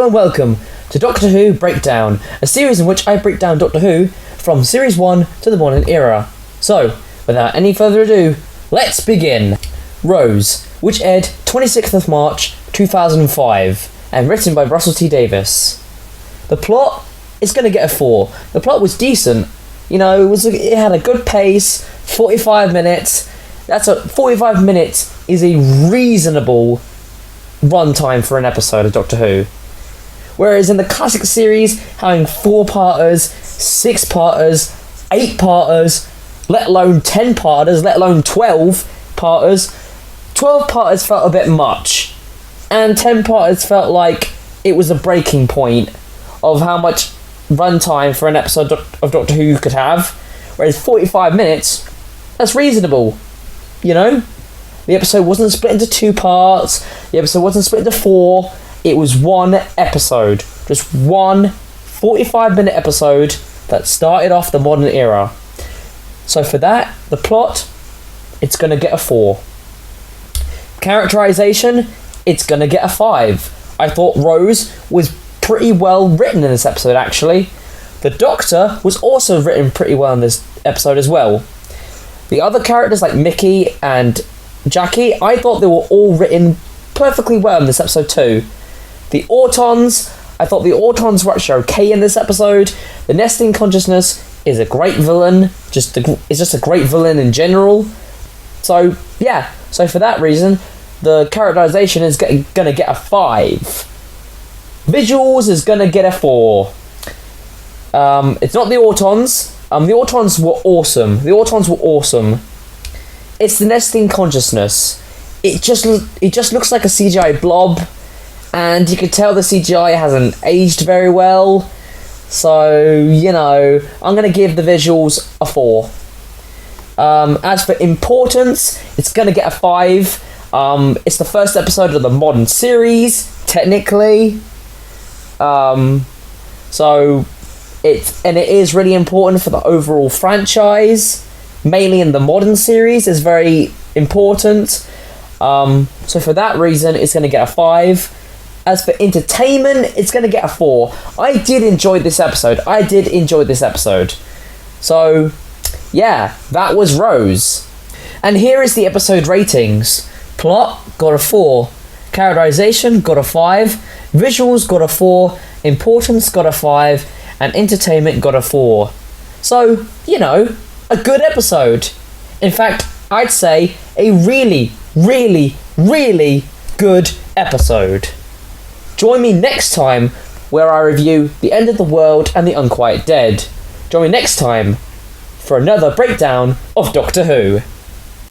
and welcome to Doctor Who Breakdown, a series in which I break down Doctor Who from Series 1 to the modern era. So, without any further ado, let's begin. Rose, which aired 26th of March 2005 and written by Russell T Davies. The plot is going to get a 4. The plot was decent. You know, it had a good pace, 45 minutes. 45 minutes is a reasonable runtime for an episode of Doctor Who. Whereas in the classic series, having 4-parters, 6-parters, 8-parters, let alone 10-parters, let alone 12-parters, 12-parters felt a bit much. And 10-parters felt like it was a breaking point of how much runtime for an episode of Doctor Who you could have. Whereas 45 minutes, that's reasonable. You know? The episode wasn't split into 2 parts. The episode wasn't split into 4. It was one episode. Just one 45-minute episode that started off the modern era. So for that, the plot, it's going to get a 4. Characterization, it's going to get a 5. I thought Rose was pretty well written in this episode, actually. The Doctor was also written pretty well in this episode as well. The other characters like Mickey and Jackie, I thought they were all written perfectly well in this episode too. The Autons, I thought the Autons were actually okay in this episode. The Nesting Consciousness is a great villain, it's just a great villain in general. So yeah, so for that reason, the characterization is gonna get a 5. Visuals is gonna get a 4. It's not the Autons. The Autons were awesome. It's the Nesting Consciousness. It just looks like a CGI blob, and you can tell the CGI hasn't aged very well. So, you know, I'm going to give the visuals a 4. As for importance, it's going to get a 5. It's the first episode of the modern series, technically. It is really important for the overall franchise. Mainly in the modern series is very important. So for that reason, it's going to get a 5. As for entertainment, it's going to get a 4. I did enjoy this episode. So, yeah, that was Rose. And here is the episode ratings. Plot, got a 4. Characterization, got a 5. Visuals, got a 4. Importance, got a 5. And entertainment, got a 4. So, you know, a good episode. In fact, I'd say a really, really, really good episode. Join me next time where I review The End of the World and The Unquiet Dead. Join me next time for another breakdown of Doctor Who.